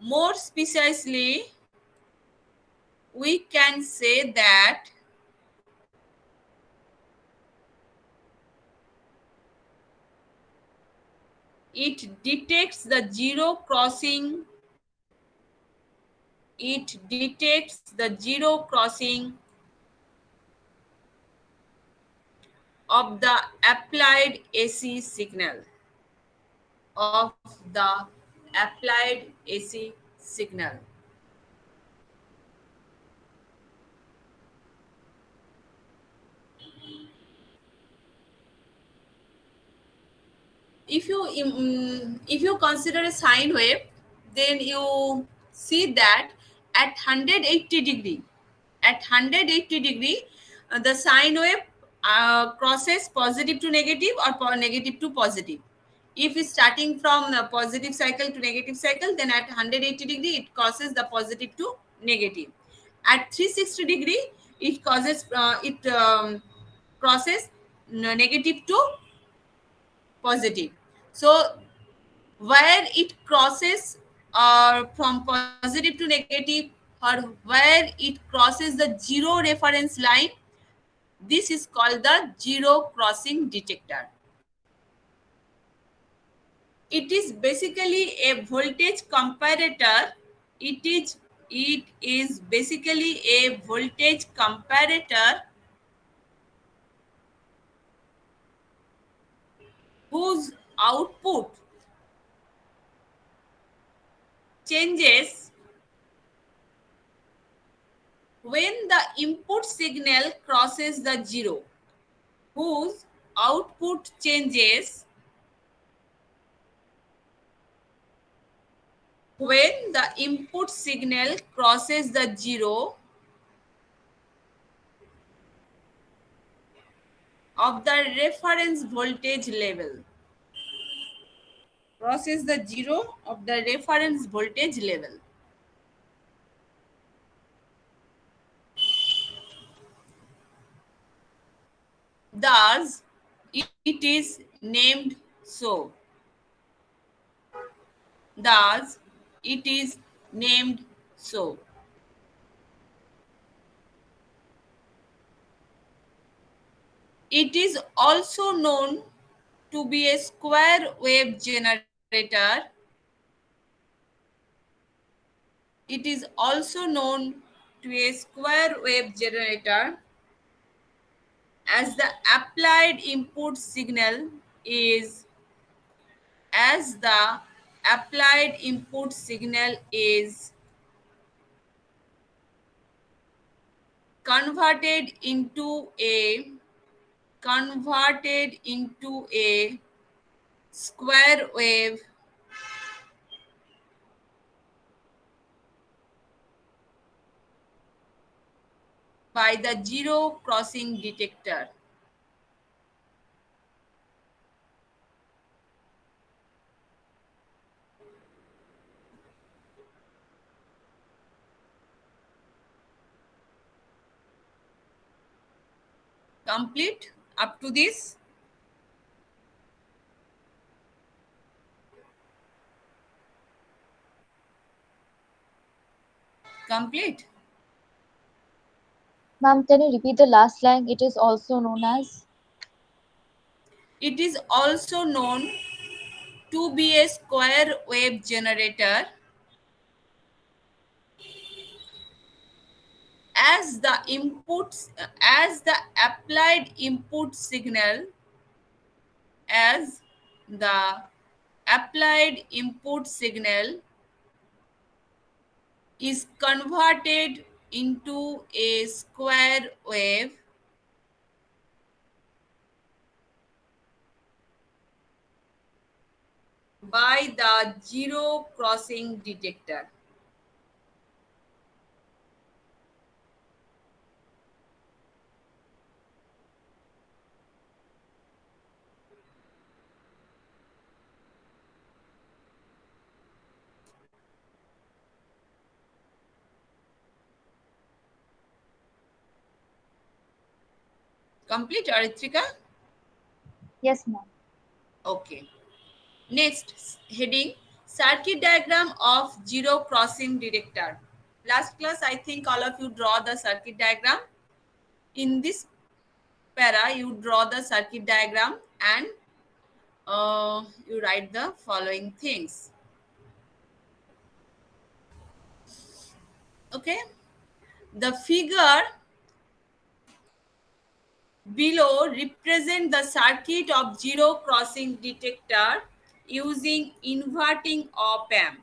More precisely, we can say that it detects the zero crossing. It detects the zero crossing of the applied AC signal. Of the applied AC signal. If you consider a sine wave, then you see that at 180 degree, the sine wave crosses positive to negative or negative to positive. If it's starting from the positive cycle to negative cycle, then at 180 degree it crosses the positive to negative. At 360 degree, it causes it crosses negative to positive. So where it crosses from positive to negative, or where it crosses the zero reference line, this is called the zero crossing detector. It is basically a voltage comparator. It is basically a voltage comparator whose output changes when the input signal crosses the zero, whose output changes when the input signal crosses the zero of the reference voltage level. Crosses the zero of the reference voltage level. Thus, it is named so. Thus, it is named so. It is also known to be a square wave generator. It is also known to a square wave generator as the applied input signal is as the applied input signal is converted into a square wave by the zero crossing detector. Complete up to this? Complete? Ma'am, can you repeat the last line? It is also known as. It is also known to be a square wave generator as the inputs as the applied input signal as the applied input signal is converted into a square wave by the zero crossing detector. Complete, Aritrika? Yes, ma'am. Okay. Next heading, Circuit diagram of zero crossing detector. Last class, I think all of you draw the circuit diagram. In this para, you draw the circuit diagram and you write the following things. Okay. The figure below represent the circuit of zero crossing detector using inverting op-amp.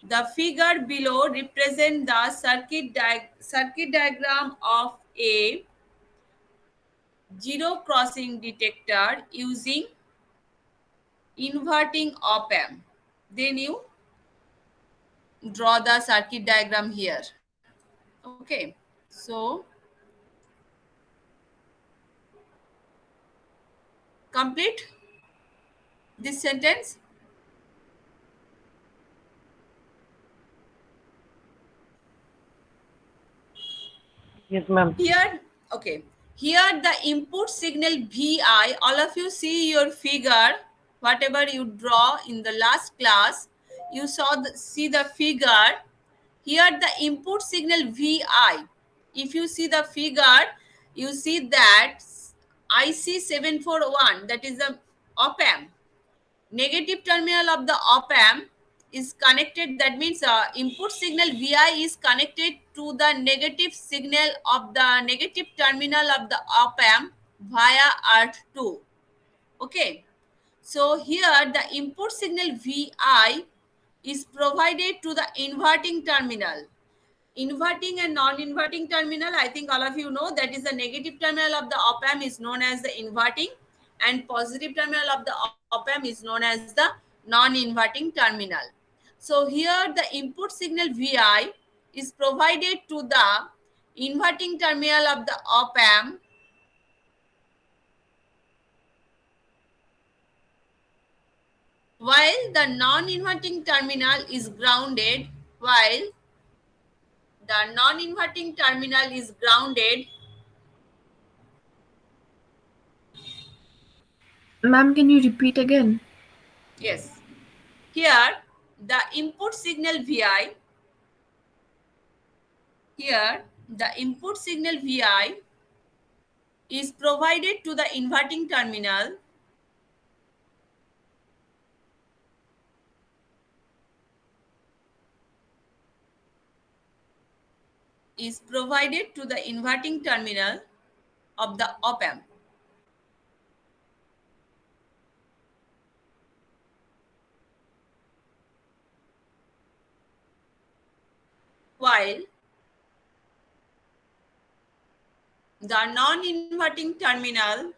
The figure below represent the circuit diagram of a zero crossing detector using inverting op-amp. Then you draw the circuit diagram here. Okay. So complete this sentence. Yes, ma'am. Here, okay. Here the input signal Vi, all of you see your figure, whatever you draw in the last class, you see the figure. Here the input signal Vi. If you see the figure, you see that IC741, that is the op-amp. Negative terminal of the op-amp is connected, that means input signal Vi is connected to the negative signal of the negative terminal of the op-amp via earth2. Okay, so here the input signal Vi is provided to the inverting terminal. Inverting and non-inverting terminal, I think all of you know, that is the negative terminal of the op-amp is known as the inverting, and positive terminal of the op-amp is known as the non-inverting terminal. So here the input signal Vi is provided to the inverting terminal of the op-amp while the non-inverting terminal is grounded. While the non-inverting terminal is grounded. Ma'am, can you repeat again? Yes. Here, the input signal Vi, here the input signal Vi is provided to the inverting terminal is provided to the inverting terminal of the op-amp. While the non-inverting terminal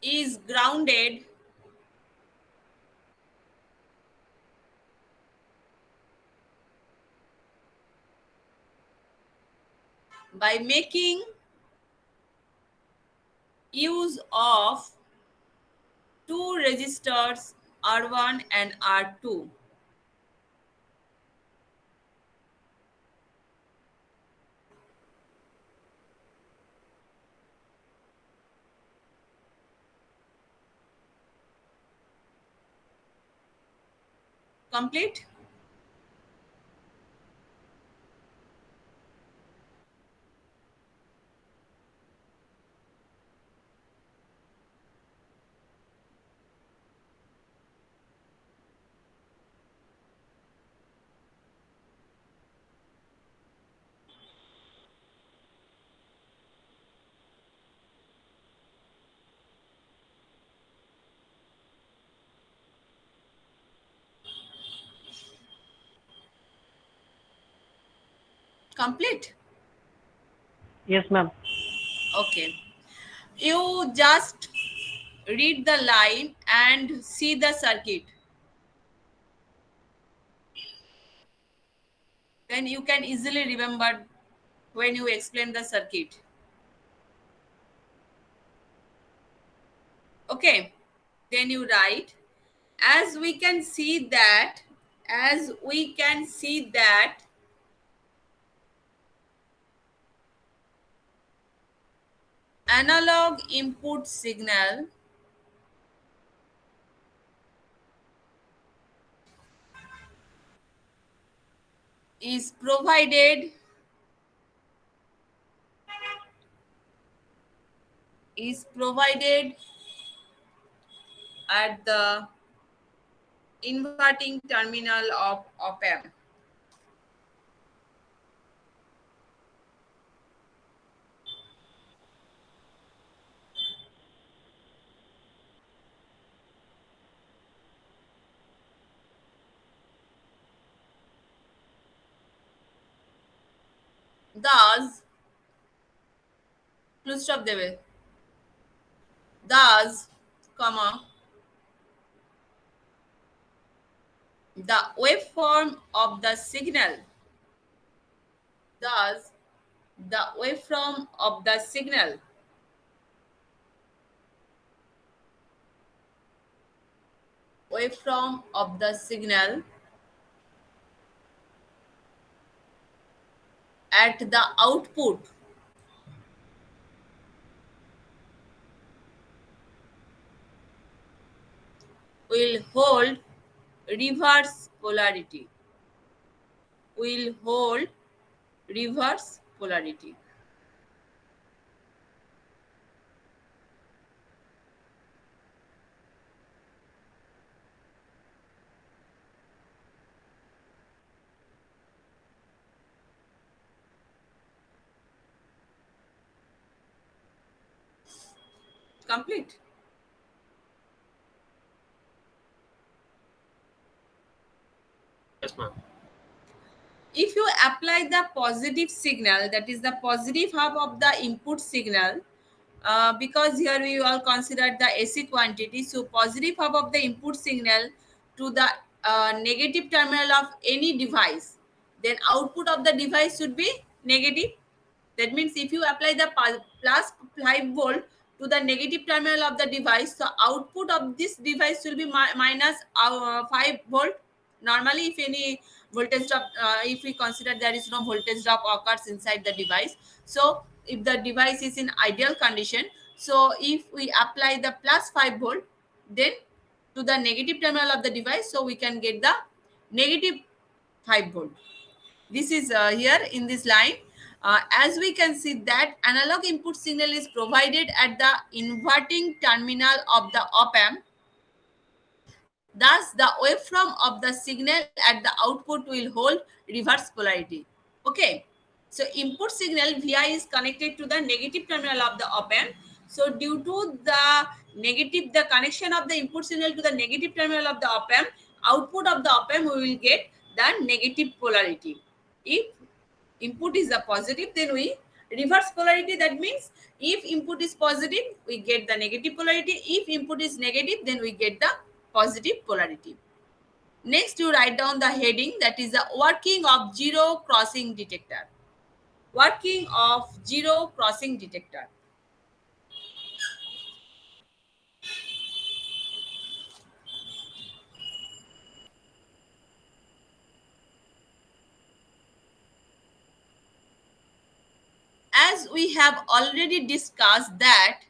is grounded by making use of two resistors R1 and R2. Complete? Complete? Yes, ma'am. Okay. You just read the line and see the circuit. Then you can easily remember when you explain the circuit. Okay. Then you write, as we can see that, as we can see that analog input signal is provided at the inverting terminal of op-amp. Thus, full stop দেবে। Thus, comma, the waveform of the signal, thus the waveform of the signal at the output will hold reverse polarity. Complete. Yes, ma'am. If you apply the positive signal, that is the positive half of the input signal, because here we all consider the AC quantity, so positive half of the input signal to the negative terminal of any device, then output of the device should be negative. That means if you apply the plus 5 volt to the negative terminal of the device, the output of this device will be minus 5 volt. Normally, if any voltage drop, if we consider there is no voltage drop occurs inside the device, so if the device is in ideal condition, so if we apply the plus 5 volt, then to the negative terminal of the device, so we can get the negative 5 volt. This is here in this line. As we can see that analog input signal is provided at the inverting terminal of the op-amp. Thus, the waveform of the signal at the output will hold reverse polarity. Okay. So, input signal Vi is connected to the negative terminal of the op-amp. So, due to the connection of the input signal to the negative terminal of the op-amp, output of the op-amp we will get the negative polarity. If input is a positive, then we reverse polarity. That means if input is positive, we get the negative polarity. If input is negative, then we get the positive polarity. Next, you write down the heading, that is the working of zero crossing detector. Working of zero crossing detector. As we have already discussed that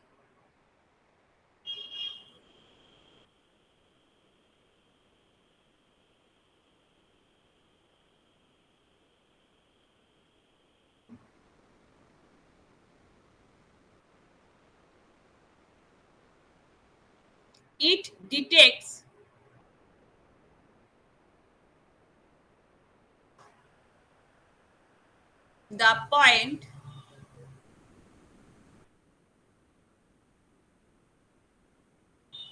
it detects the point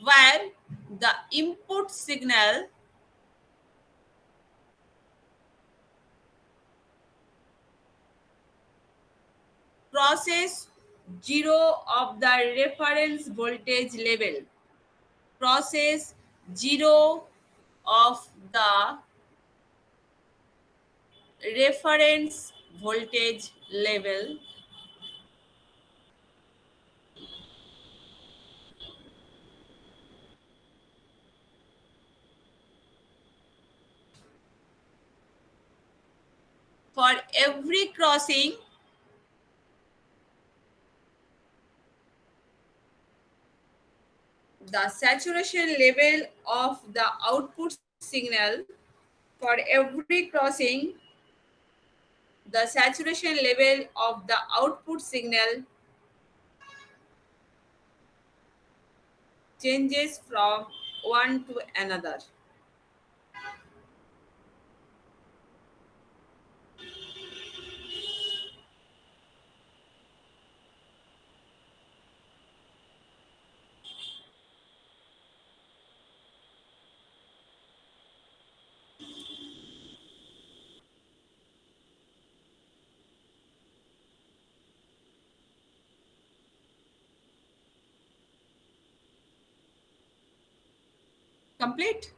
where the input signal crosses zero of the reference voltage level. Crosses zero of the reference voltage level for every crossing the saturation level of the output signal for every crossing, the saturation level of the output signal changes from one to another. Complete?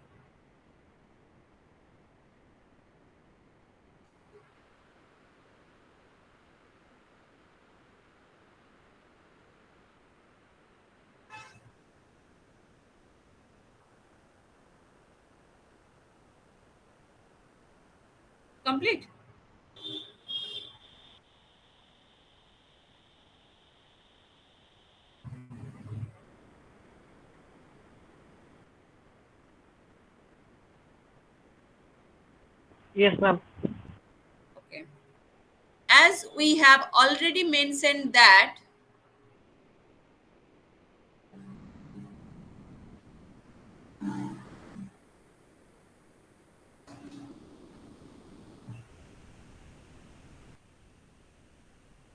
Complete? Yes, ma'am. Okay. As we have already mentioned that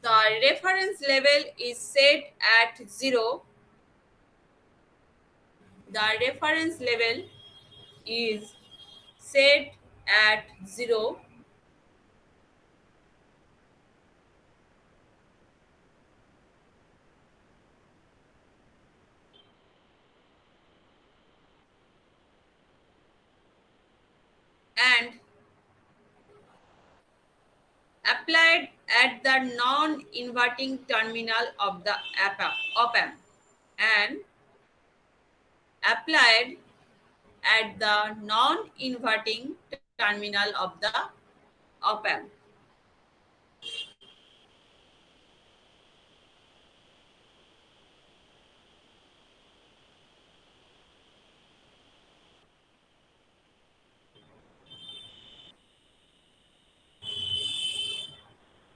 the reference level is set at 0, the reference level is set at 0, and applied at the non-inverting terminal of the op-amp, and applied at the non-inverting terminal of the op-amp.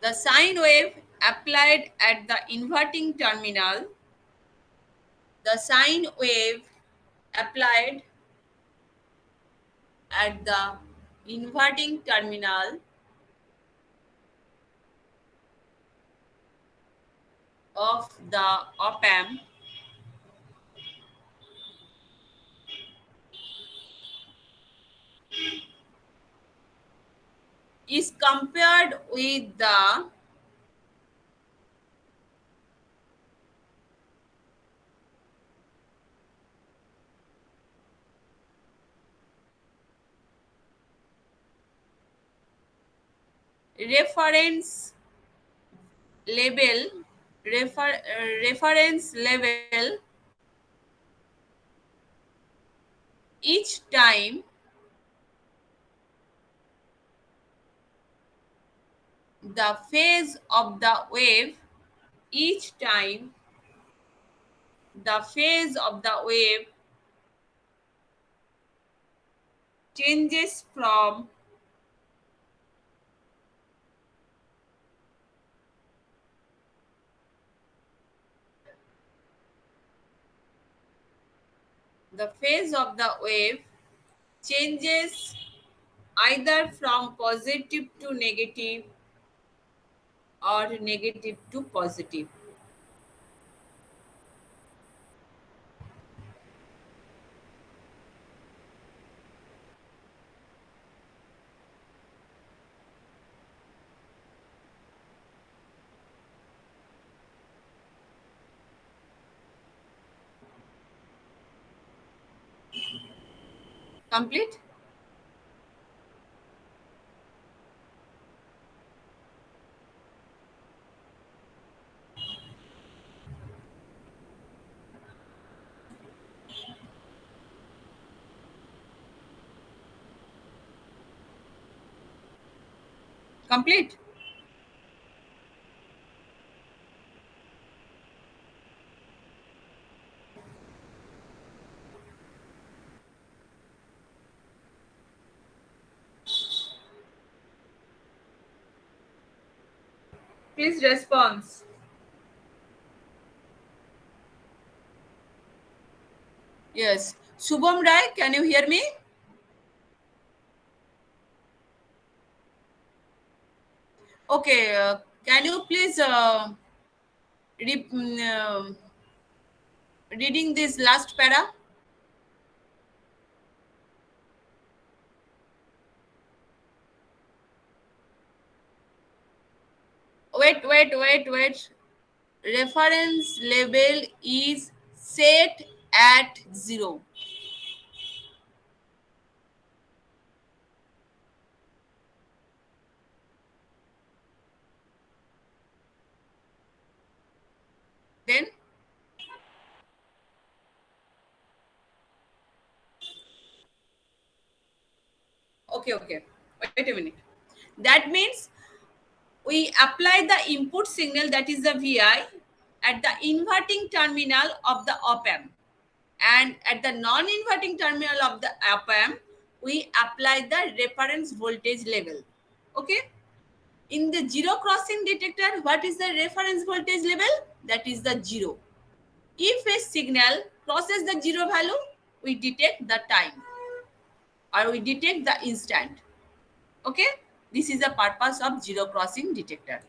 The sine wave applied at the inverting terminal, the sine wave applied at the inverting terminal of the op-amp is compared with the reference level reference level each time the phase of the wave each time the phase of the wave changes from the phase of the wave changes either from positive to negative or negative to positive. Complete? Complete? Please response. Yes. Shubham Rai, can you hear me? Okay. Can you please reading this last para? Wait. Reference label is set at 0. Then okay. Wait a minute. That means we apply the input signal, that is the VI, at the inverting terminal of the op-amp, and at the non-inverting terminal of the op-amp we apply the reference voltage level. Okay, in the zero crossing detector, what is the reference voltage level? That is the 0. If a signal crosses the 0 value, we detect the time or we detect the instant. Okay, this is the purpose of zero crossing detector.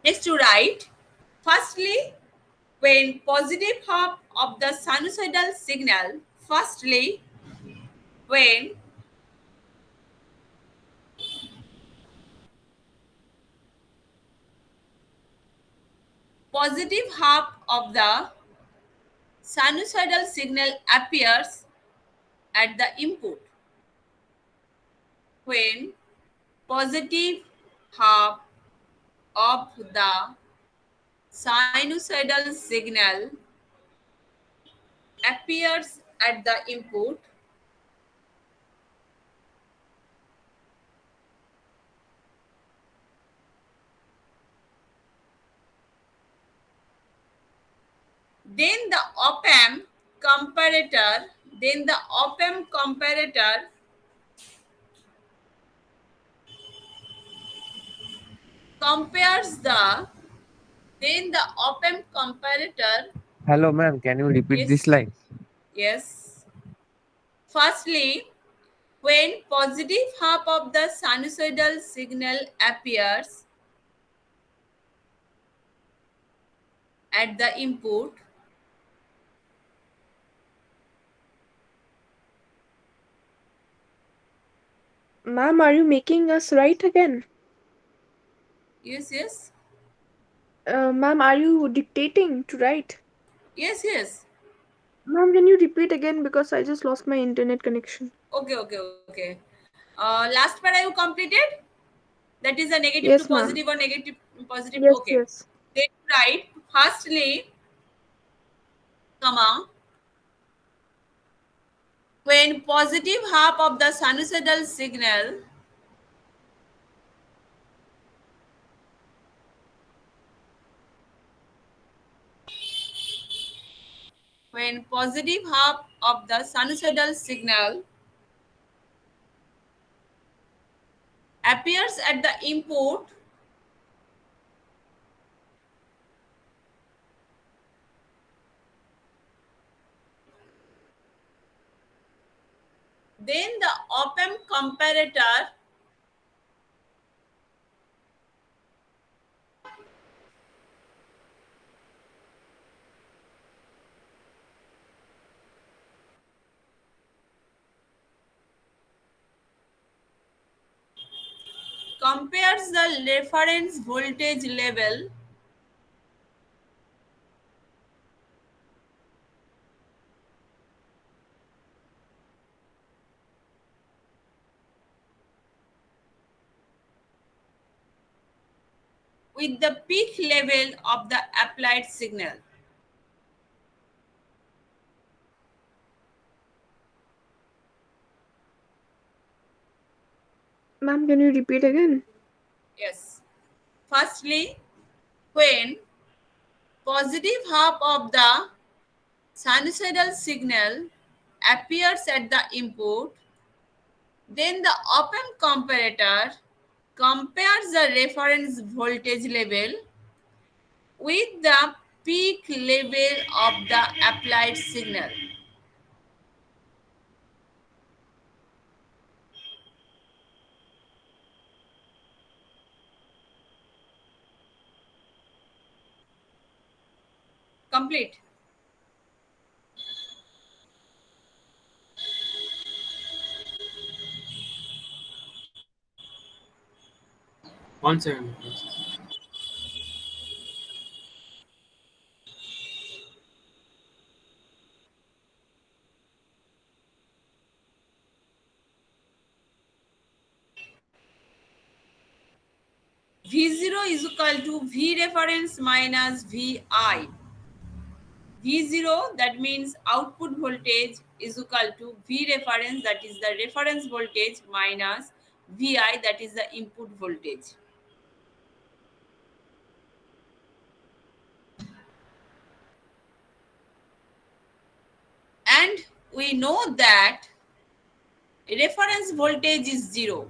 Next to write, firstly, when positive half of the sinusoidal signal, when positive half of the sinusoidal signal appears at the input, when positive half of the sinusoidal signal appears at the input, then the op-amp comparator compares the then the op-amp comparator. Hello, ma'am. Can you repeat this Yes. line? Yes. Firstly, when positive half of the sinusoidal signal appears at the input, Ma'am, are you making us write again? yes. Ma'am, are you dictating to write? Yes. Ma'am, can you repeat again because I just lost my internet connection? Okay. Last part you completed? That is a negative to Yes, ma'am. positive or negative positive. Yes, Okay. yes. Then write firstly, comma, when positive half of the sinusoidal signal appears at the input, then the op-amp comparator compares the reference voltage level with the peak level of the applied signal. Ma'am, can you repeat again? Yes. Firstly, when positive half of the sinusoidal signal appears at the input, then the op-amp comparator compares the reference voltage level with the peak level of the applied signal. Complete. One second, please. V0 is equal to V reference minus VI. V0, that means output voltage, is equal to V reference, that is the reference voltage, minus VI, that is the input voltage. And we know that reference voltage is 0.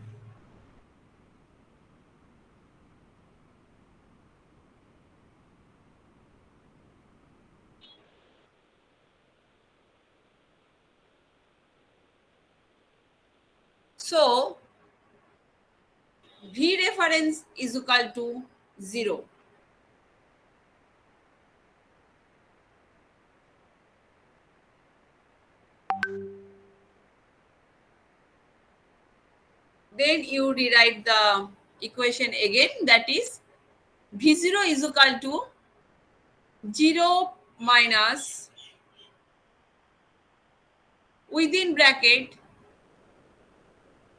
So V reference is equal to 0. Then you rewrite the equation again, that is V0 is equal to 0 minus within bracket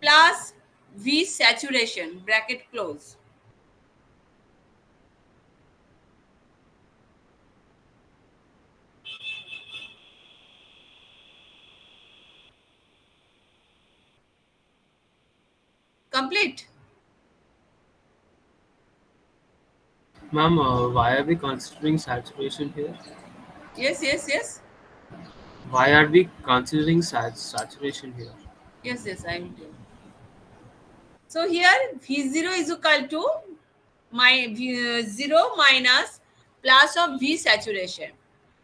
plus V saturation, bracket close. Complete. Ma'am, why are we considering saturation here? Yes, yes, yes. Why are we considering saturation here? Yes, yes, I will tell. So here V0 is equal to my V0 minus plus of V saturation.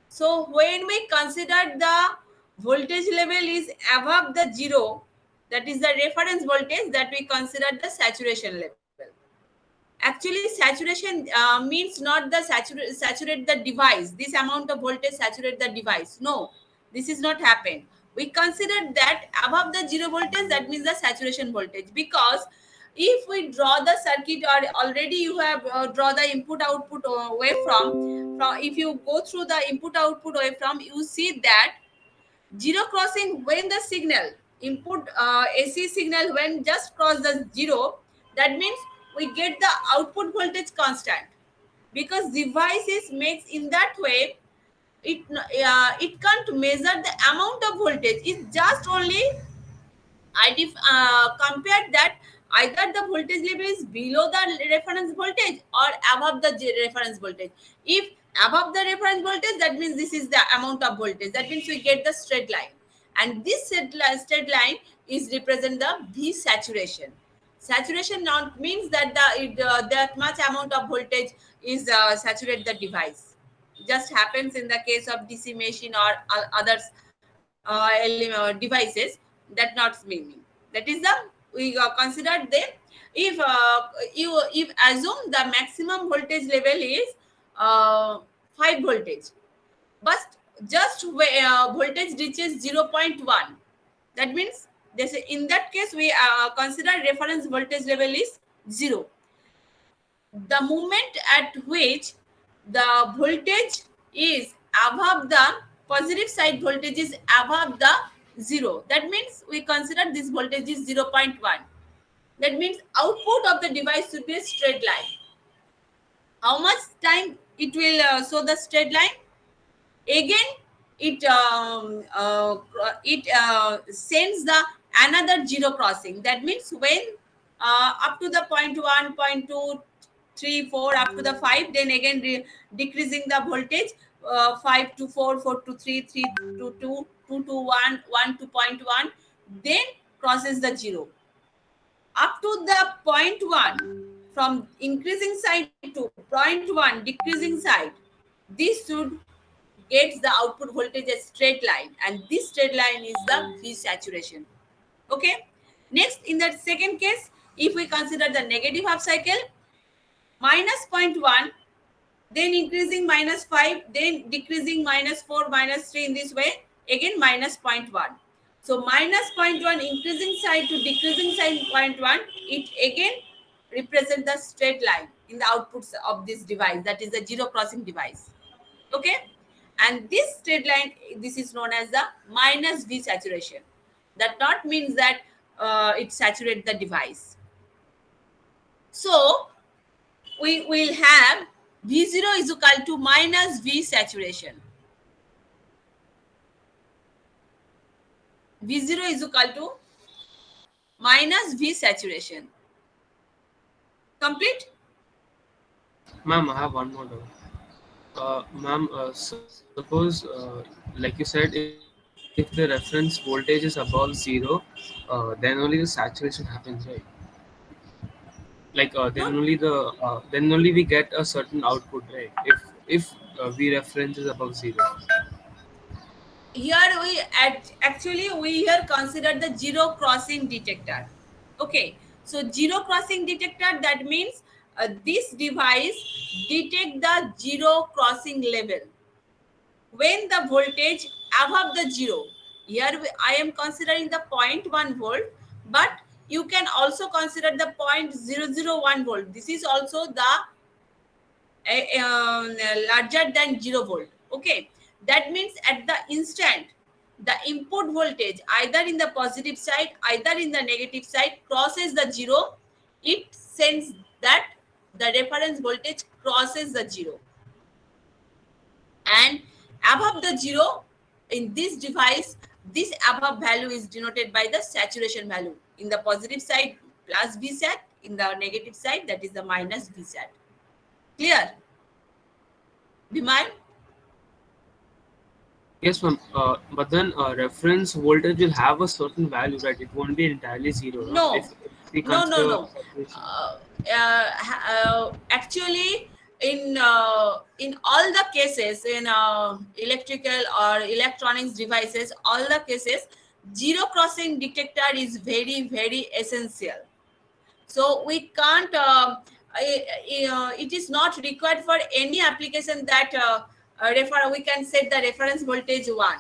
So when we consider the voltage level is above the 0, that is the reference voltage, that we consider the saturation level. Actually, saturation means not the saturate the device. This amount of voltage saturate the device. No, this is not happen. We consider that above the 0 voltage, that means the saturation voltage. Because if we draw the circuit, or already you have draw the input output waveform, from if you go through the input output waveform, you see that zero crossing, when the signal input AC signal when just cross the 0, that means we get the output voltage constant, because device is makes in that way. It can't measure the amount of voltage. It's just only compare that either the voltage level is below the reference voltage or above the reference voltage. If above the reference voltage, that means this is the amount of voltage. That means we get the straight line, and this straight line is represent the V saturation. Saturation not means that that much amount of voltage is saturate the device. Just happens in the case of DC machine or others devices. That not meaning. That is the we considered them. If if assume the maximum voltage level is 5 voltage, but just voltage reaches 0.1, that means this, in that case we consider reference voltage level is 0. The moment at which the voltage is above the positive side voltage is above the 0, that means we consider this voltage is 0.1. That means output of the device should be a straight line. How much time it will show the straight line? Again, it sends the another zero crossing. That means when up to the point 1, point 2, 3, 4, up to the 5, then again decreasing the voltage, 5 to 4, 4 to 3, 3 to 2, 2 to 1, 1 to point 1, then crosses the 0. up to the point 1, from increasing side to point 1 decreasing side, this should get the output voltage a straight line, and this straight line is the V saturation. Okay. Next, in the second case, if we consider the negative half cycle, minus 0.1, then increasing minus 5, then decreasing minus 4, minus 3, in this way, again minus 0.1. So minus 0.1 increasing side to decreasing side 0.1, it again represents the straight line in the outputs of this device, that is the zero crossing device. Okay. And this straight line, this is known as the minus V saturation. That not means that it saturates the device. So we will have V0 is equal to minus V saturation. V0 is equal to minus V saturation. Complete? Ma'am, I have one more doubt. Ma'am, suppose, like you said, if the reference voltage is above zero, then only the saturation happens, right? Like No. then only we get a certain output, right? If V reference is above zero. Here we actually we here consider the zero crossing detector. Okay, so zero crossing detector, that means this device detect the zero crossing level when the voltage above the zero. Here I am considering the 0.1 volt, but you can also consider the 0.001 volt. This is also the larger than 0 volt. Okay, that means at the instant the input voltage either in the positive side, either in the negative side, crosses the zero, it sends that the reference voltage crosses the zero, and above the zero in this device, this above value is denoted by the saturation value. In the positive side plus Vsat, in the negative side that is the minus Vsat. Clear? Bhiman? Yes, ma'am. But then reference voltage will have a certain value, right? It won't be entirely zero. No, If we no, no, consider no. saturation. Actually, in all the cases, in electrical or electronics devices, all the cases, zero crossing detector is very, very essential. So we can't. It is not required for any application that we can set the reference voltage 1.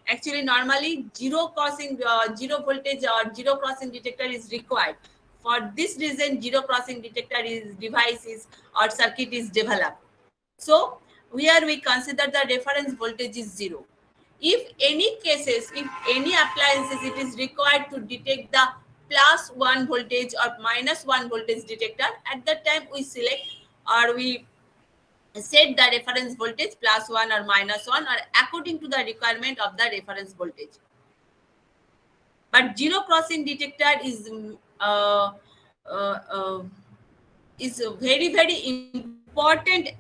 Actually, normally zero voltage or zero crossing detector is required. For this reason, zero crossing detector is device is or circuit is developed. So here we consider the reference voltage is 0. If any cases, if any appliances, it is required to detect the plus 1 voltage or minus 1 voltage detector, at that time we select or we set the reference voltage plus 1 or minus 1 or according to the requirement of the reference voltage. But zero crossing detector uh, uh, uh, is a very, very important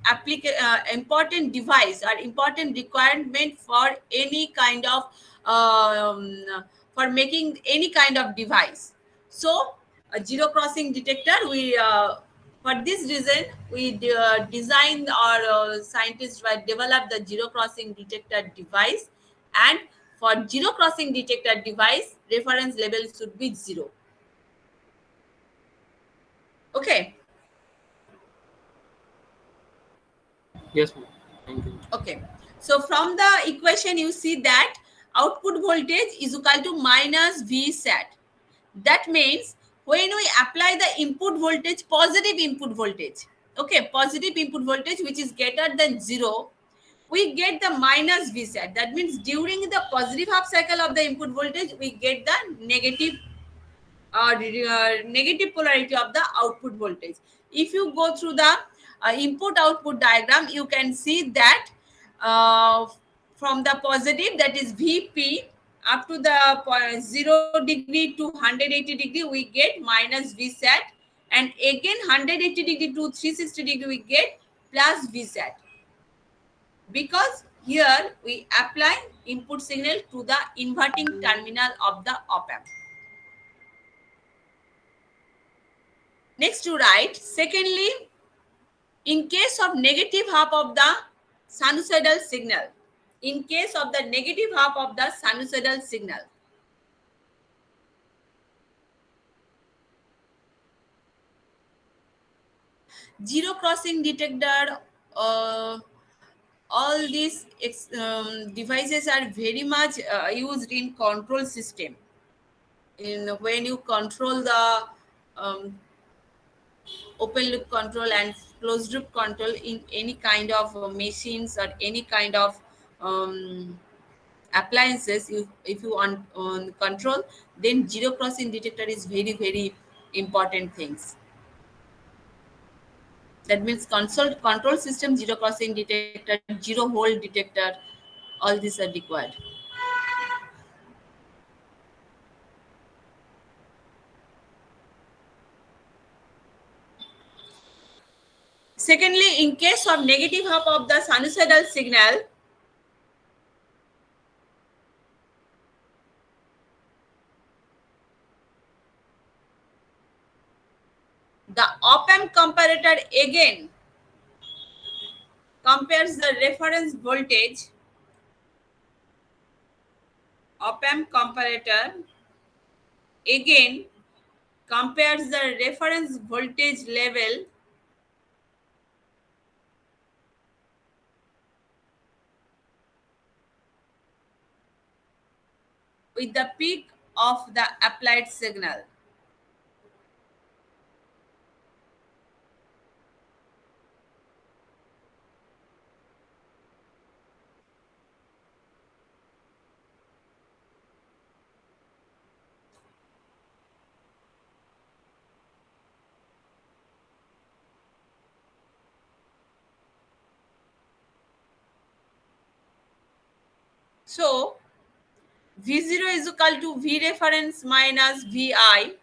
device or important requirement for any kind of for making any kind of device. So a zero crossing detector, we for this reason we designed or scientists developed the zero crossing detector device, and for zero crossing detector device reference level should be 0. Okay. Yes, ma'am. Thank you. Okay. So from the equation, you see that output voltage is equal to minus V sat. That means when we apply the input voltage, positive input voltage, okay, positive input voltage which is greater than 0, we get the minus V sat. That means during the positive half cycle of the input voltage, we get the negative negative polarity of the output voltage. If you go through the input output diagram, you can see that uh, from the positive, that is Vp, up to the 0 degree to 180 degree, we get minus Vsat, and again 180 degree to 360 degree we get plus Vsat, because here we apply input signal to the inverting terminal of the op amp. Next to write, secondly, in case of negative half of the sinusoidal signal, in case of the negative half of the sinusoidal signal, zero crossing detector, all these devices are very much used in control system. In when you control the um, open loop control and closed loop control in any kind of machines or any kind of um, appliances, if you on control, then zero crossing detector is very important things. That means control system, zero crossing detector, zero hole detector, all these are required. Secondly, in case of negative half of the sinusoidal signal, the op-amp comparator again compares the reference voltage. Op-amp comparator again compares the reference voltage level with the peak of the applied signal. So V0 is equal to V reference minus Vi.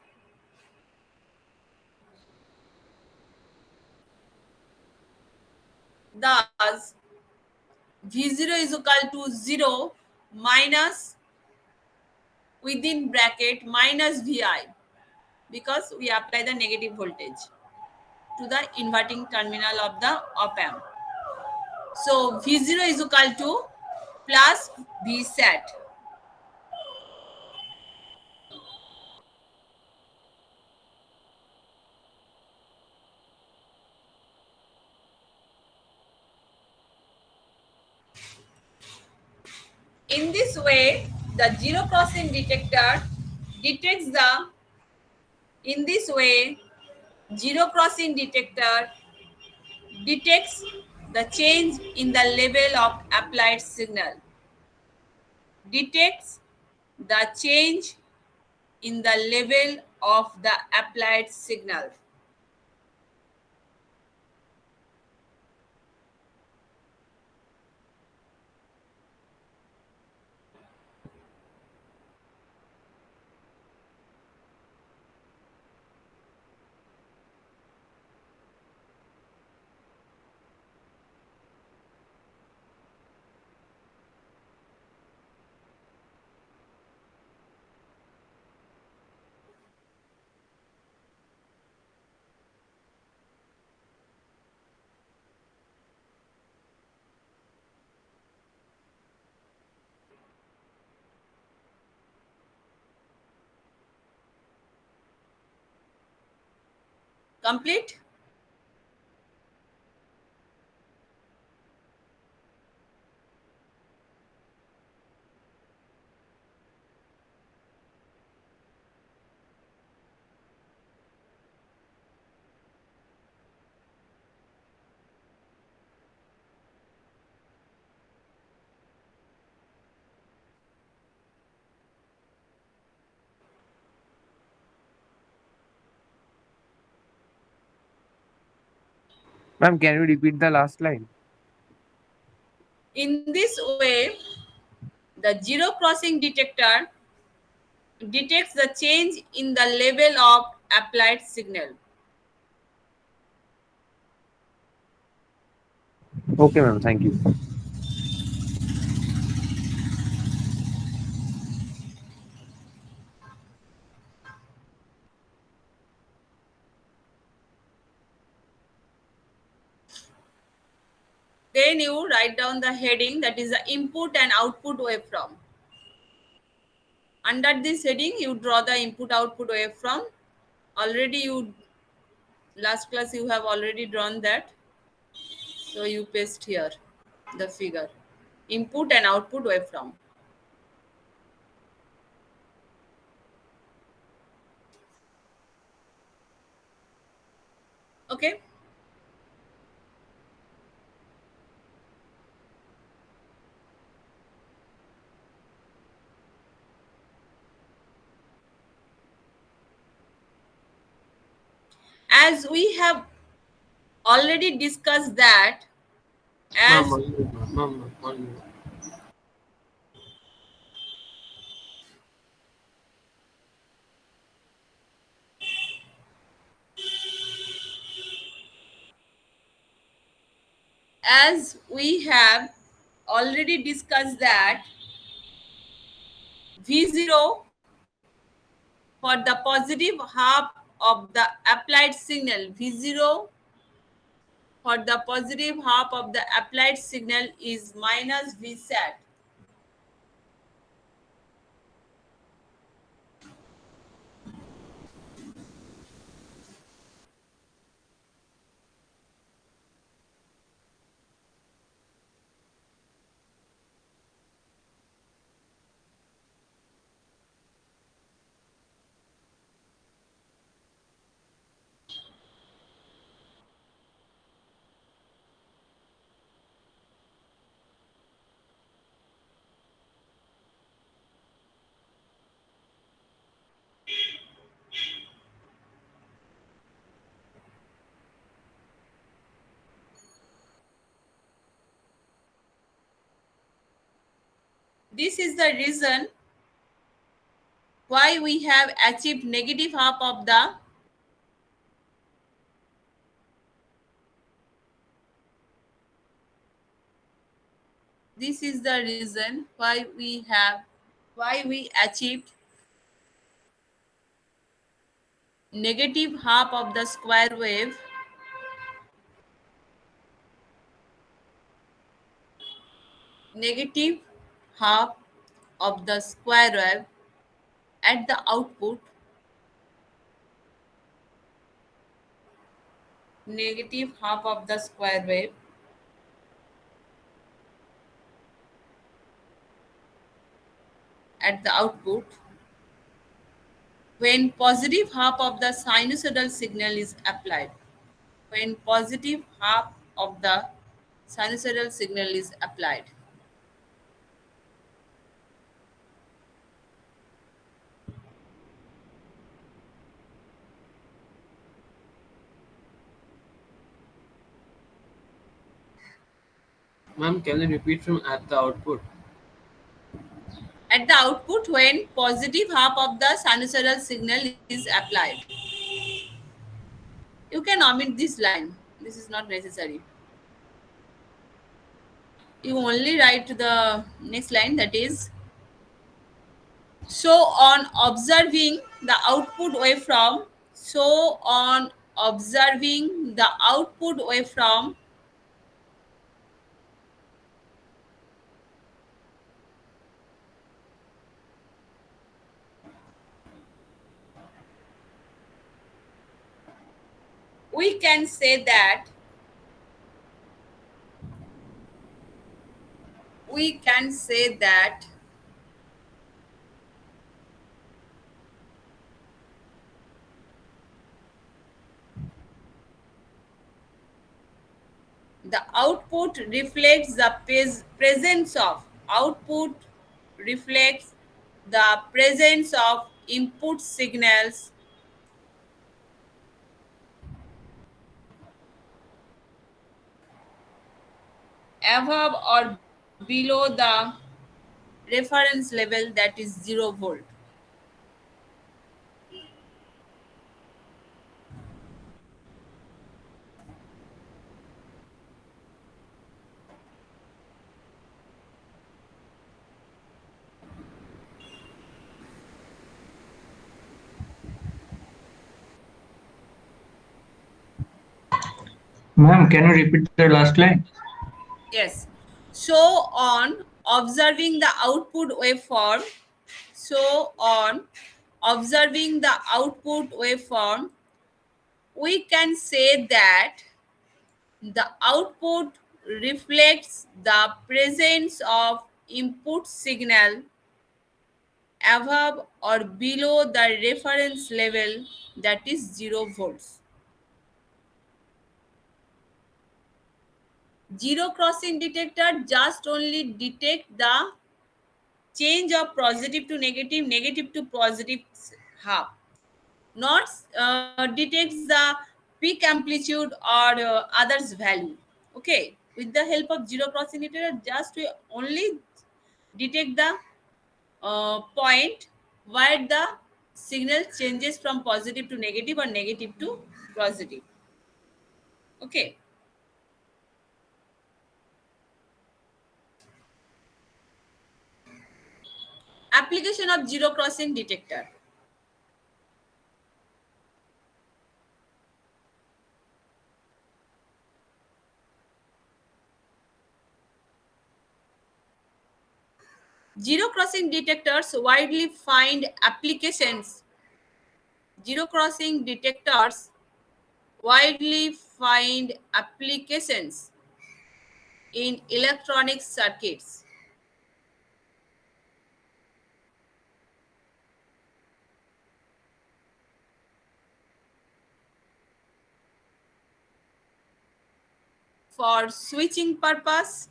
Thus, V0 is equal to 0 minus within bracket minus Vi, because we apply the negative voltage to the inverting terminal of the op-amp. So V0 is equal to plus Vsat. In this way, the zero crossing detector detects the, in this way, zero crossing detector detects the change in the level of applied signal, detects the change in the level of the applied signal. Complete? Ma'am, can you repeat the last line? In this way, the zero crossing detector detects the change in the level of applied signal. Okay, ma'am. Thank you. Then you write down the heading, that is the input and output waveform. Under this heading, you draw the input output waveform. Already last class you have already drawn that. So you paste here the figure. Input and output waveform. Okay. As we have already discussed that, Ma'am, as ma'am, ma'am. as we have already discussed that V0 for the positive half of the applied signal, V0 for the positive half of the applied signal is minus Vsat. This is the reason why we have achieved negative half of the this is the reason why we achieved negative half of the square wave negative half of the square wave at the output, negative half of the square wave at the output when positive half of the sinusoidal signal is applied. When positive half of the sinusoidal signal is applied. Ma'am, can you repeat from at the output? At the output when positive half of the sinusoidal signal is applied. You can omit this line. This is not necessary. You only write the next line, that is, so on observing the output waveform, so on observing the output waveform, we can say that the output reflects the presence of input signals above or below the reference level, that is 0 volt. Ma'am, can you repeat the last line? Yes. So on observing the output waveform, so on observing the output waveform, we can say that the output reflects the presence of input signal above or below the reference level, that is 0 volts. Zero crossing detector just only detect the change of positive to negative, negative to positive half, not detects the peak amplitude or others value. Okay, with the help of zero crossing detector, just we only detect the point where the signal changes from positive to negative or negative to positive. Okay. Application of zero crossing detector. Zero crossing detectors widely find applications. Zero crossing detectors widely find applications in electronic circuits. For switching purpose,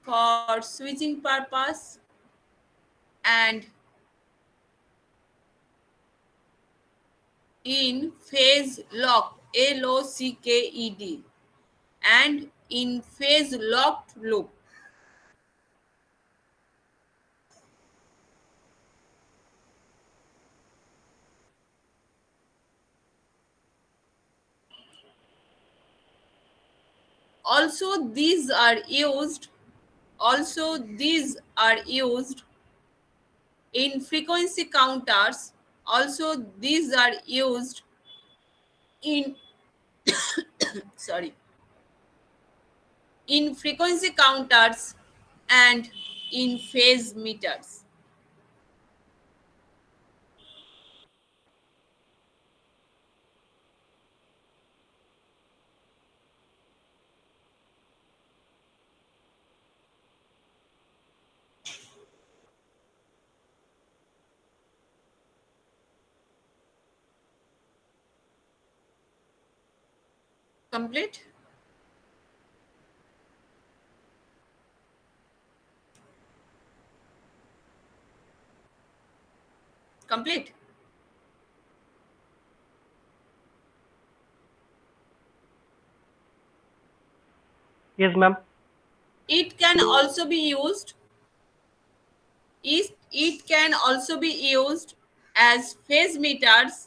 for switching purpose, and in phase lock, LOCKED, and in phase locked loop. Also these are used also these are used in frequency counters. Also these are used in sorry, in frequency counters and in phase meters. Complete? Complete. Yes, ma'am. It can also be used it can also be used as phase meters.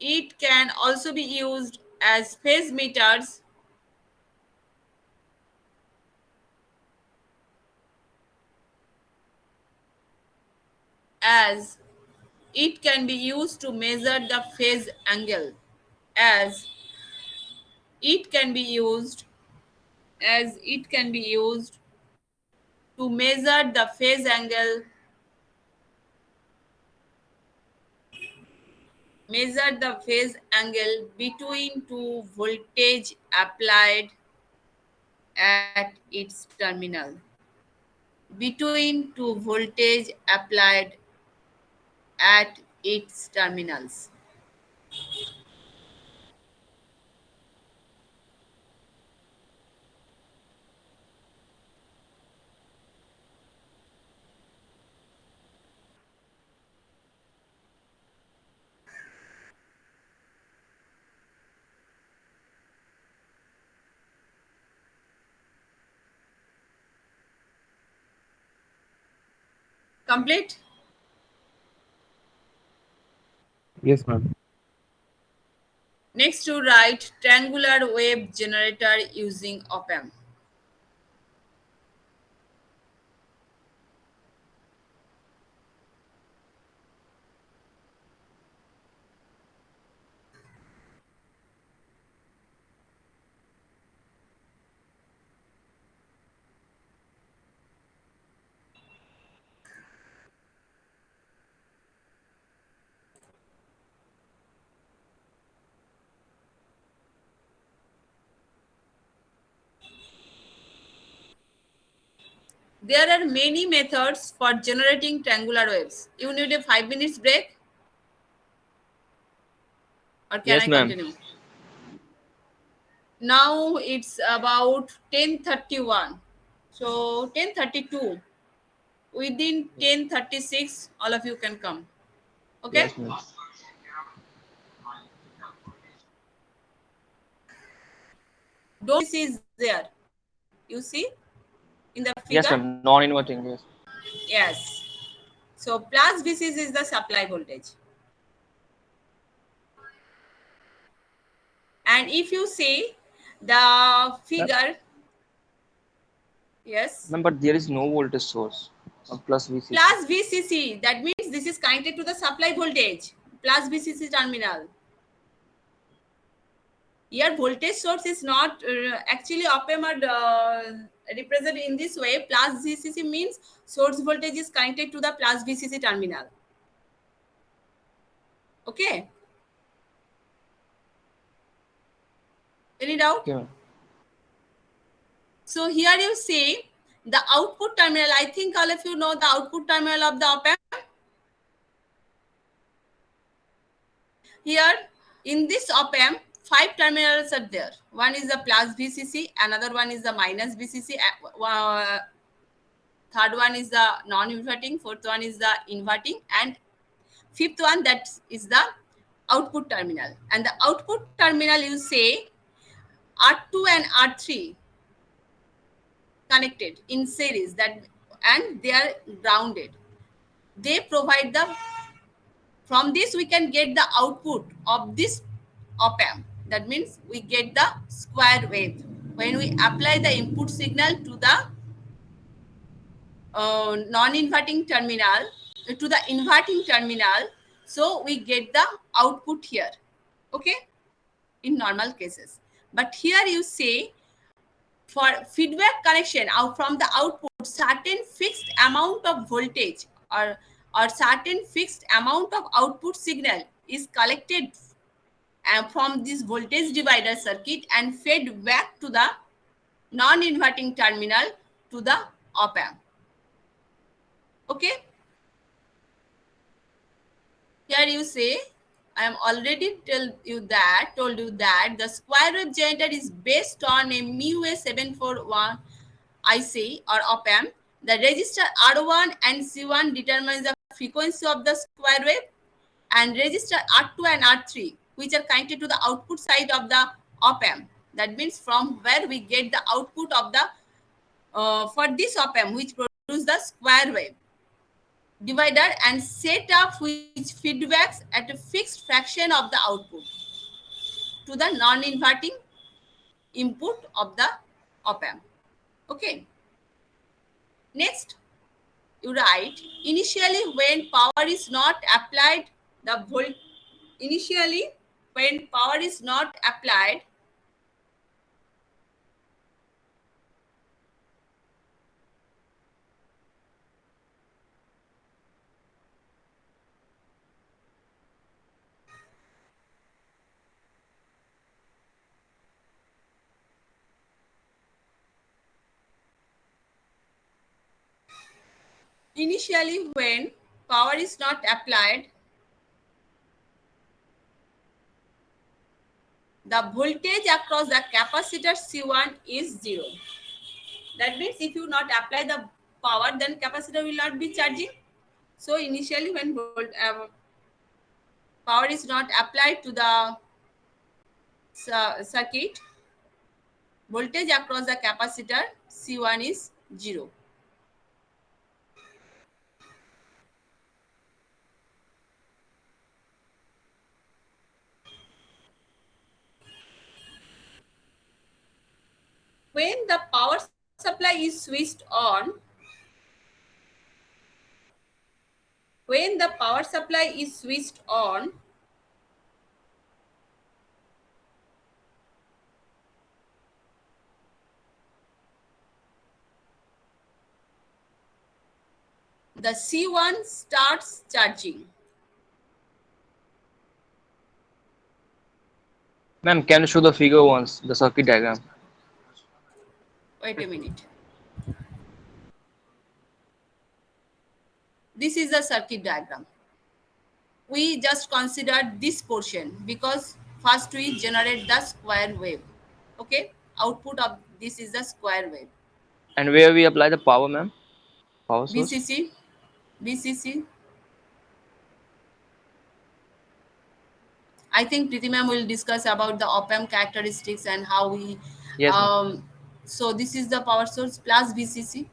It can also be used as phase meters, as it can be used to measure the phase angle, as it can be used it can be used to measure the phase angle, measure the phase angle between two voltage applied at its terminal, between two voltage applied at its terminals. Complete? Yes, ma'am. Next to write triangular wave generator using op-amp. There are many methods for generating triangular waves. You need a 5 minutes break? Or can Yes, I ma'am. continue? Now it's about 10:31. So 10:32. Within 10:36, all of you can come. Okay? Yes, ma'am. Don't see is there. You see in the Yes, figure? ma'am. Non-inverting. Yes. Yes. So plus VCC is the supply voltage. And if you see the figure, yes, Ma'am, but there is no voltage source. Plus VCC. plus VCC, that means this is connected to the supply voltage, plus VCC terminal. Here voltage source is not actually op-amp are represented in this way. Plus VCC means source voltage is connected to the plus VCC terminal. Okay. Any doubt? Okay, ma'am. So here you see the output terminal. I think all of you know the output terminal of the op-amp. Here in this op-amp, 5 terminals are there. One is the plus VCC, another one is the minus VCC, third one is the non-inverting, fourth one is the inverting, and fifth one that is the output terminal. And the output terminal you say R2 and R3 connected in series, that and they are grounded. They provide the, from this we can get the output of this op-amp. That means we get the square wave when we apply the input signal to the non-inverting terminal, to the inverting terminal. So we get the output here. Okay, in normal cases. But here you say for feedback connection out from the output, certain fixed amount of voltage or certain fixed amount of output signal is collected from this voltage divider circuit and fed back to the non-inverting terminal to the op-amp. Okay. Here you say, I am already told you that the square wave generator is based on a MUA741 IC or op-amp. The resistor R1 and C1 determines the frequency of the square wave, and resistor R2 and R3, which are connected to the output side of the op-amp. That means from where we get the output of the for this op-amp, which produce the square wave divider and set up which feedbacks at a fixed fraction of the output to the non-inverting input of the op-amp. Okay. Next, you write initially when power is not applied, the volt. Initially, when power is not applied, initially when power is not applied, the voltage across the capacitor C1 is 0. That means if you not apply the power, then capacitor will not be charging. So initially when power is not applied to the circuit, voltage across the capacitor C1 is 0. When the power supply is switched on, when the power supply is switched on, the C1 starts charging. Ma'am, can you show the figure once, the circuit diagram? Wait a minute. this is the circuit diagram. We just consider this portion because first we generate the square wave. Okay, output of this is the square wave. And where we apply the power, ma'am? Power source? VCC, VCC. I think Preeti ma'am will discuss about the op-amp characteristics and how we. Yes, ma'am. So this is the power source plus VCC.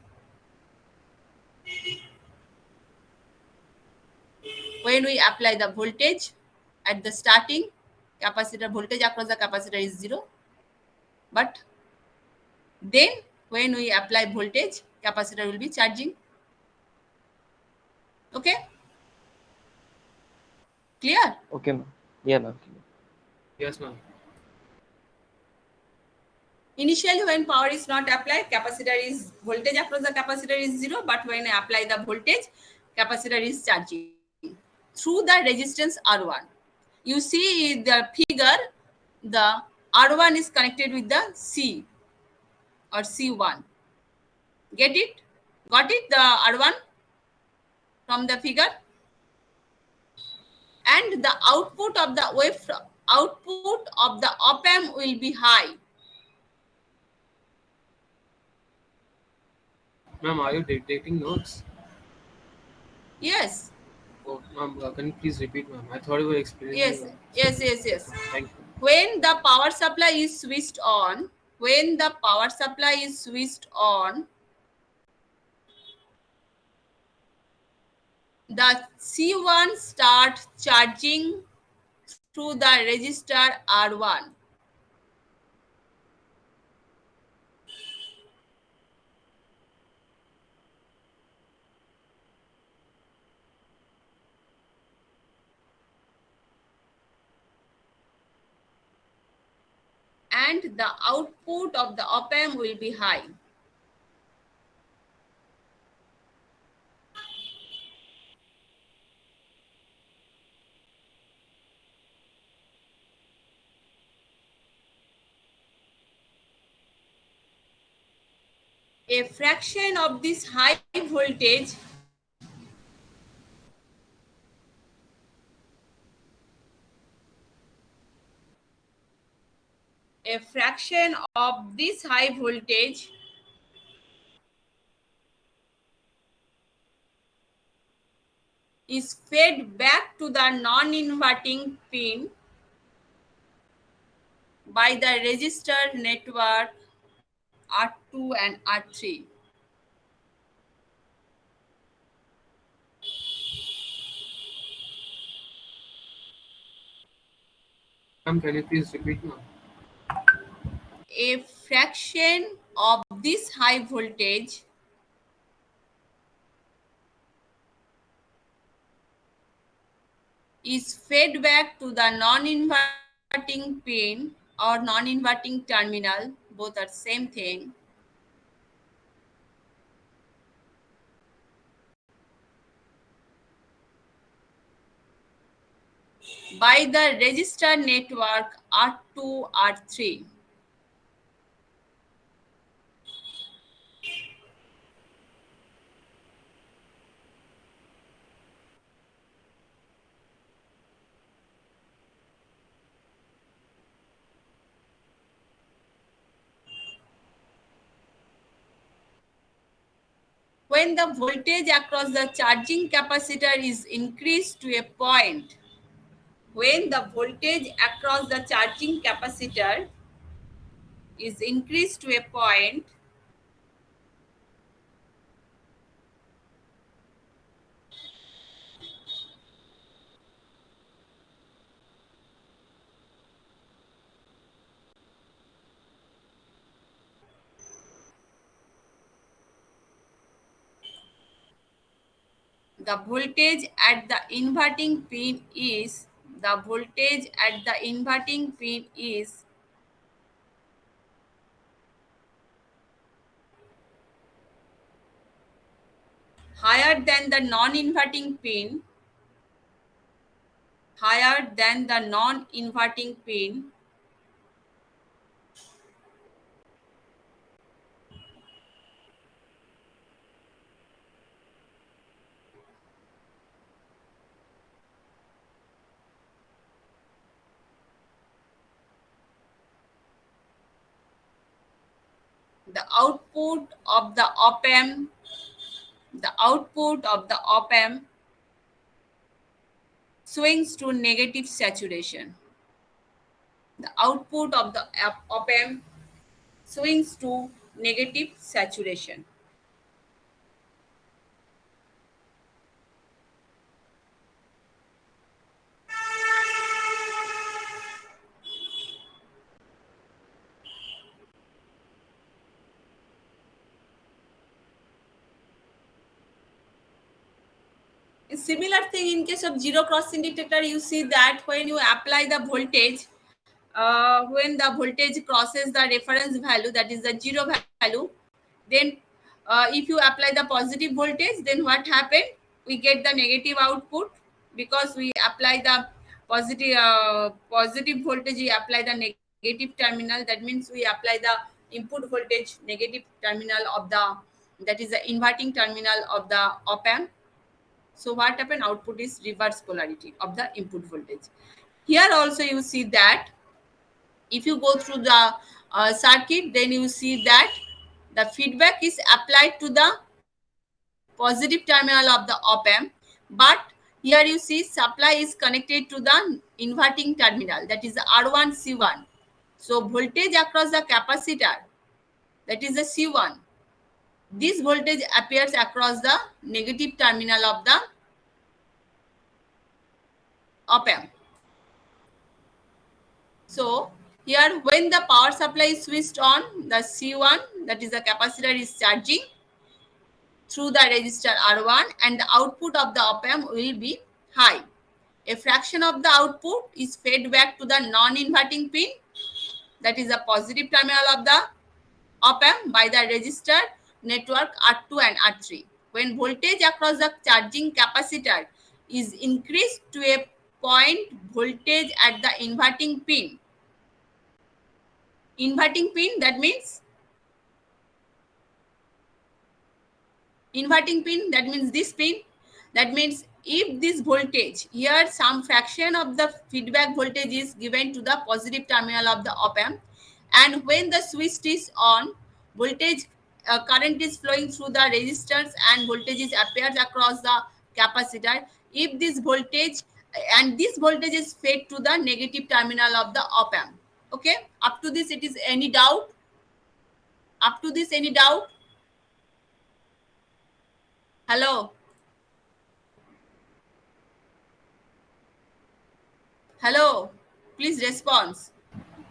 When we apply the voltage at the starting, capacitor voltage across the capacitor is 0. But then when we apply voltage, capacitor will be charging. Okay? Clear? Okay, ma'am. Yeah, ma'am. Yes, ma'am. Initially, when power is not applied, capacitor is voltage across the capacitor is 0. But when I apply the voltage, capacitor is charging through the resistance R1. You see the figure, the R1 is connected with the C or C1. Get it? Got it? The R1 from the figure? And the output of the output of the op-amp will be high. Ma'am, are you taking notes? Yes. Oh, ma'am, can you please repeat, ma'am? I thought you were explaining. Yes. Yes. Thank you. When the power supply is switched on, the C1 start charging through the resistor R1. And the output of the op-amp will be high. A fraction of this high voltage is fed back to the non-inverting pin by the resistor network R2 and R3. Ma'am, can you please repeat, ma'am? A fraction of this high voltage is fed back to the non-inverting pin or non-inverting terminal, both are same thing, by the resistor network R2, R3. When the voltage across the charging capacitor is increased to a point, when the voltage across the charging capacitor is increased to a point, the voltage at the inverting pin is higher than the non-inverting pin, the output of the op-amp, swings to negative saturation. The output of the op-amp swings to negative saturation. A similar thing in case of zero crossing detector, you see that when you apply the voltage, when the voltage crosses the reference value, that is the zero value, then if you apply the positive voltage, then what happened? We get the negative output, because we apply the positive voltage, we apply the negative terminal. That means we apply the input voltage negative terminal of the, that is the inverting terminal of the op amp. So what happened? Output is reverse polarity of the input voltage. Here also you see that if you go through the circuit, then you see that the feedback is applied to the positive terminal of the op amp, but here you see supply is connected to the inverting terminal, that is the R1 C1. So voltage across the capacitor, that is the C1, this voltage appears across the negative terminal of the op amp. So here when the power supply is switched on, the C1, that is the capacitor, is charging through the resistor R1, and the output of the op amp will be high. A fraction of the output is fed back to the non-inverting pin, that is the positive terminal of the op amp, by the resistor network R2 and R3. When voltage across the charging capacitor is increased to a point voltage at the inverting pin, that means this pin, that means if this voltage, here some fraction of the feedback voltage is given to the positive terminal of the op amp, and when the switch is on, voltage current is flowing through the resistors and voltages appears across the capacitor. If this voltage, and this voltage is fed to the negative terminal of the op amp. Okay, up to this it is any doubt? Up to this any doubt? Hello? Hello? Please respond.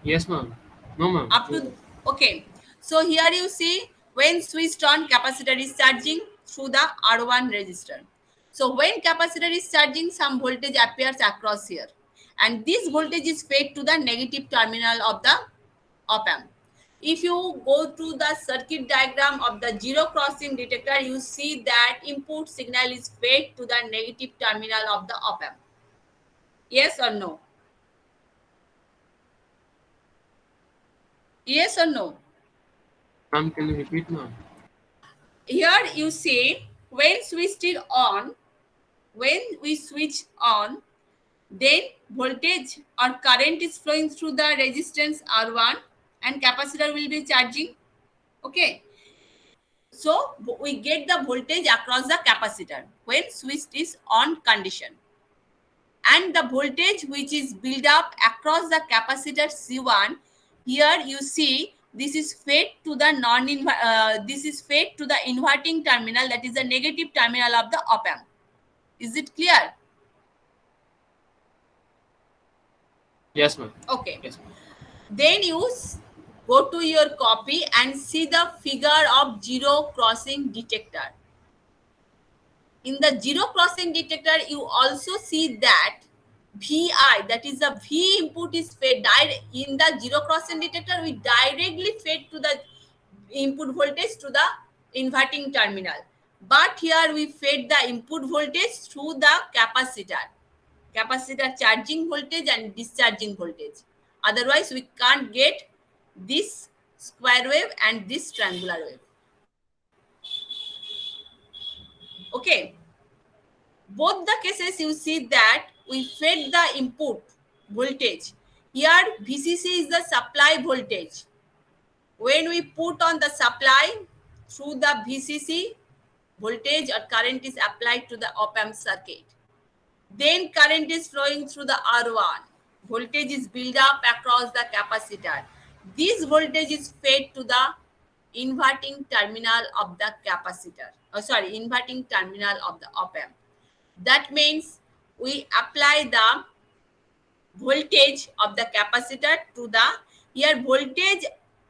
Yes, ma'am. No, ma'am. Up to, okay. So here you see when switched on, capacitor is charging through the R1 resistor. So when capacitor is charging, some voltage appears across here, and this voltage is fed to the negative terminal of the op amp. If you go to the circuit diagram of the zero crossing detector, you see that input signal is fed to the negative terminal of the op amp. Yes or no? Yes or no? Ma'am, can you repeat, ma'am? Here you see when switched it on, when we switch on, then voltage or current is flowing through the resistance R1 and capacitor will be charging. Okay. So we get the voltage across the capacitor when switch is on condition. And the voltage which is built up across the capacitor C1, here you see this is fed to the inverting terminal, that is the negative terminal of the op amp. Is it clear? Yes, ma'am. Okay. Yes, ma'am. Then you go to your copy and see the figure of zero crossing detector. In the zero crossing detector, you also see that VI, that is the V input, is fed in the zero crossing detector. We directly fed to the input voltage to the inverting terminal. But here we fed the input voltage through the capacitor charging voltage and discharging voltage. Otherwise, we can't get this square wave and this triangular wave. Okay. Both the cases you see that we fed the input voltage. Here VCC is the supply voltage. When we put on the supply through the VCC, voltage or current is applied to the op-amp circuit. Then current is flowing through the R1. Voltage is built up across the capacitor. This voltage is fed to the inverting terminal of the capacitor. Inverting terminal of the op-amp. That means we apply the voltage of the capacitor to the, here voltage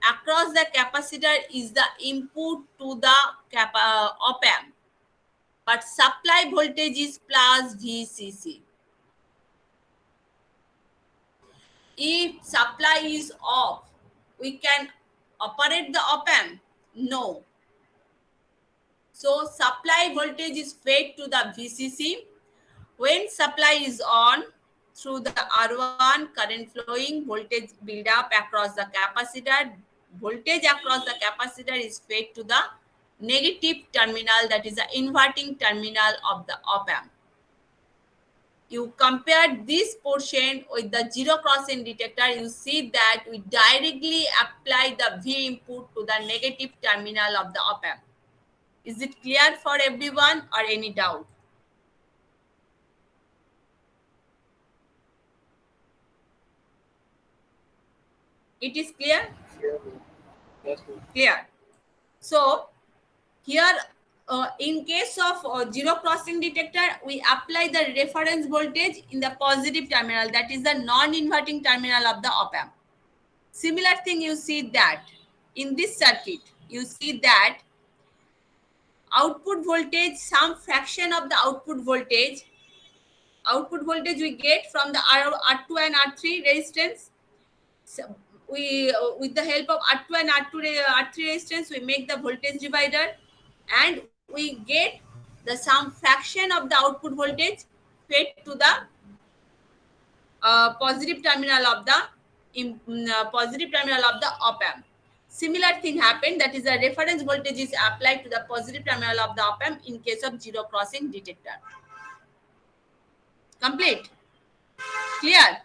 across the capacitor is the input to the op-amp, but supply voltage is plus VCC. If supply is off, we can operate the op-amp? No. So supply voltage is fed to the VCC. When supply is on, through the R1, current flowing, voltage build up across the capacitor. Voltage across the capacitor is fed to the negative terminal, that is the inverting terminal of the op-amp. You compare this portion with the zero crossing detector, you see that we directly apply the V input to the negative terminal of the op-amp. Is it clear for everyone or any doubt? It is clear? Clear. So here in case of zero crossing detector, we apply the reference voltage in the positive terminal, that is the non-inverting terminal of the op-amp. Similar thing you see that in this circuit, you see that output voltage, some fraction of the output voltage we get from the R2 and R3 resistance. So we with the help of R2 and R3 resistance, we make the voltage divider and we get the some fraction of the output voltage fed to the positive terminal of the op-amp. Similar thing happened, that is the reference voltage is applied to the positive terminal of the op-amp in case of zero crossing detector. Complete? Clear?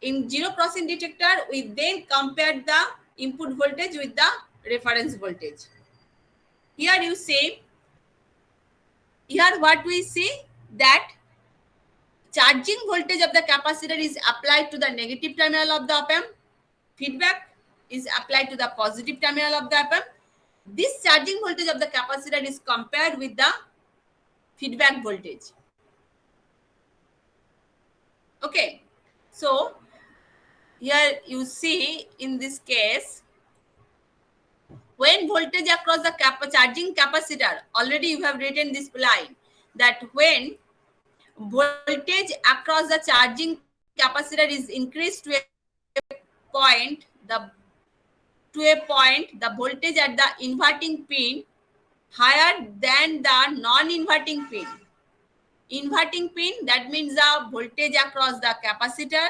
In zero crossing detector, we then compare the input voltage with the reference voltage. Here you see, here what we see, that charging voltage of the capacitor is applied to the negative terminal of the op-amp. Feedback is applied to the positive terminal of the op-amp. This charging voltage of the capacitor is compared with the feedback voltage. Okay, so here you see in this case, when voltage across the charging capacitor, already you have written this line, that when voltage across the charging capacitor is increased to a point, the voltage at the inverting pin higher than the non-inverting pin. Inverting pin, that means the voltage across the capacitor.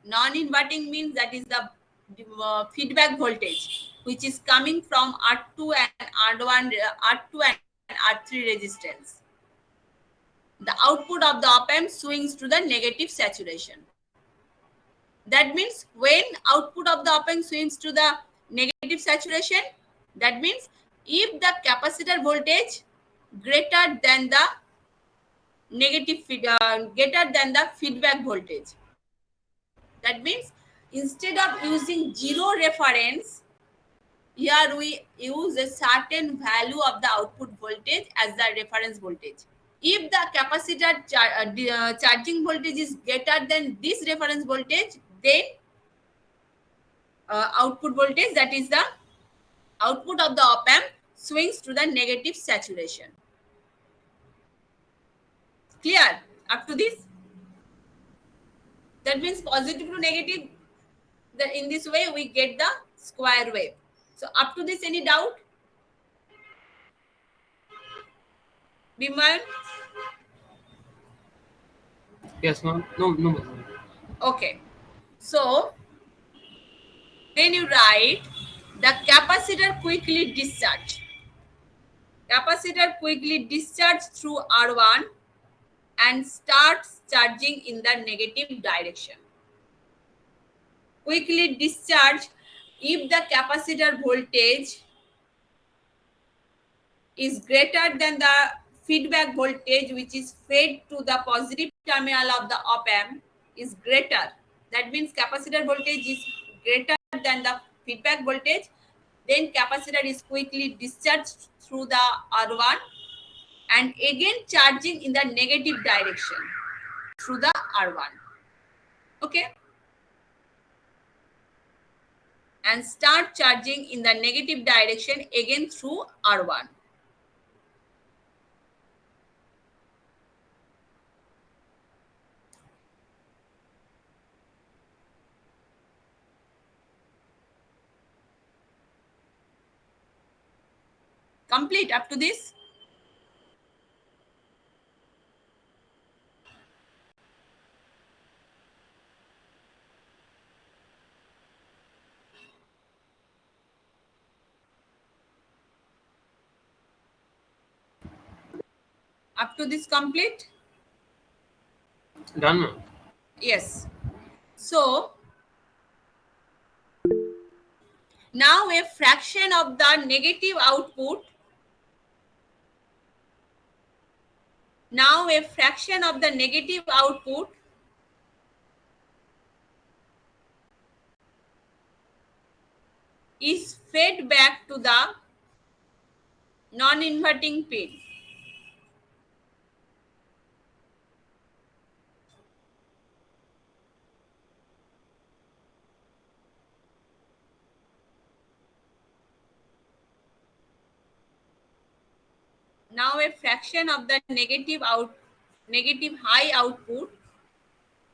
Non-inverting means that is the feedback voltage, which is coming from R2 and R1, R2 and R3 resistance. The output of the op-amp swings to the negative saturation. That means when output of the op-amp swings to the negative saturation, that means if the capacitor voltage greater than the greater than the feedback voltage. That means instead of using zero reference, here we use a certain value of the output voltage as the reference voltage. If the capacitor charging voltage is greater than this reference voltage, then output voltage, that is the output of the op-amp, swings to the negative saturation. Clear up to this? That means positive to negative. In this way, we get the square wave. So up to this, any doubt? Bimal? Yes, ma'am. No. Okay. So then you write the capacitor quickly discharge. Capacitor quickly discharge through R1 and starts charging in the negative direction. Quickly discharge if the capacitor voltage is greater than the feedback voltage which is fed to the positive terminal of the op amp is greater, that means capacitor voltage is greater than the feedback voltage, then capacitor is quickly discharged through the R1 and again charging in the negative direction through the R1. Okay, and start charging in the negative direction again through R1. Complete up to this? Up to this complete? Done, ma'am. Yes. So now a fraction of the negative output, is fed back to the non-inverting pin. Now a fraction of the negative high output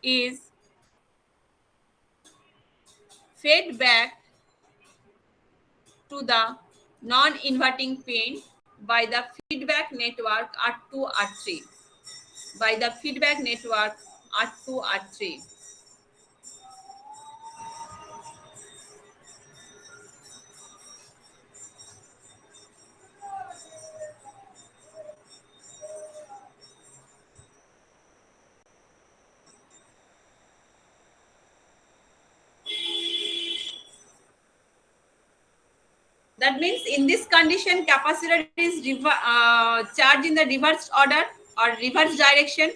is fed back to the non-inverting pin by the feedback network R2, R3. That means in this condition, capacitor is charged in the reverse order or reverse direction.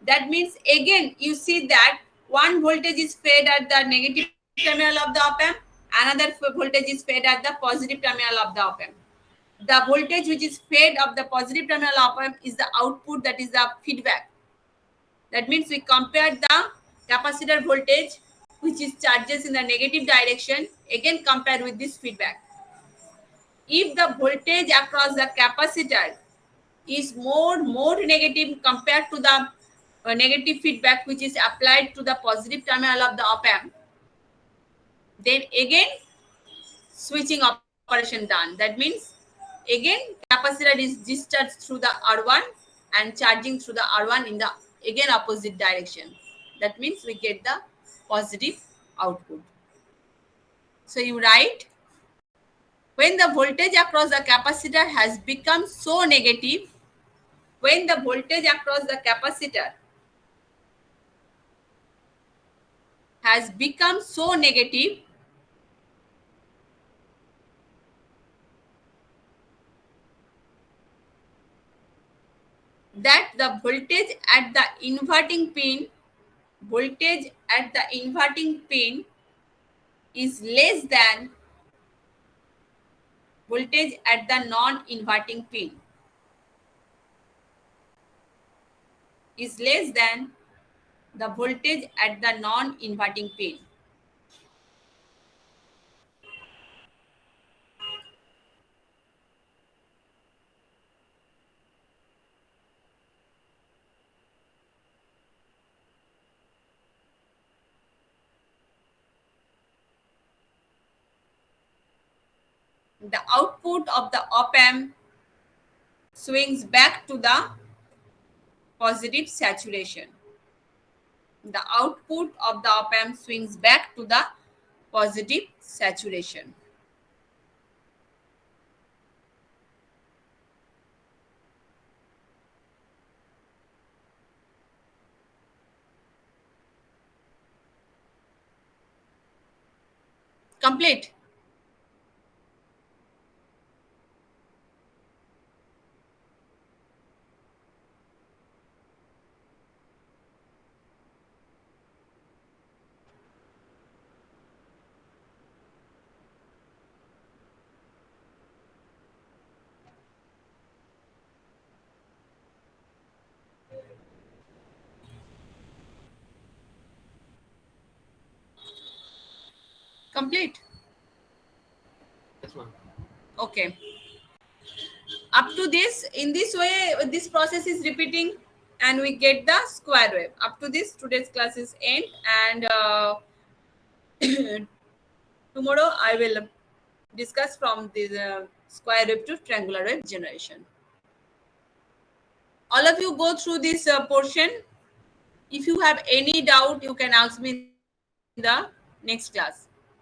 That means again you see that one voltage is fed at the negative terminal of the op amp, another voltage is fed at the positive terminal of the op amp. The voltage which is fed of the positive terminal op amp is the output, that is the feedback. That means we compare the capacitor voltage which is charges in the negative direction, again compare with this feedback. If the voltage across the capacitor is more negative compared to the negative feedback which is applied to the positive terminal of the op amp, then again switching operation done. That means again capacitor is discharged through the R1 and charging through the R1 in the again opposite direction. That means we get the positive output. So you write, when the voltage across the capacitor has become so negative, that the voltage at the inverting pin is less than voltage at the non-inverting pin, is less than the voltage at the non-inverting pin. The output of the op amp swings back to the positive saturation. The output of the op amp swings back to the positive saturation. Complete. Complete? Yes, ma'am. Okay. Up to this, in this way, this process is repeating and we get the square wave. Up to this, today's class is end, and tomorrow I will discuss from the square wave to triangular wave generation. All of you go through this portion. If you have any doubt, you can ask me in the next class.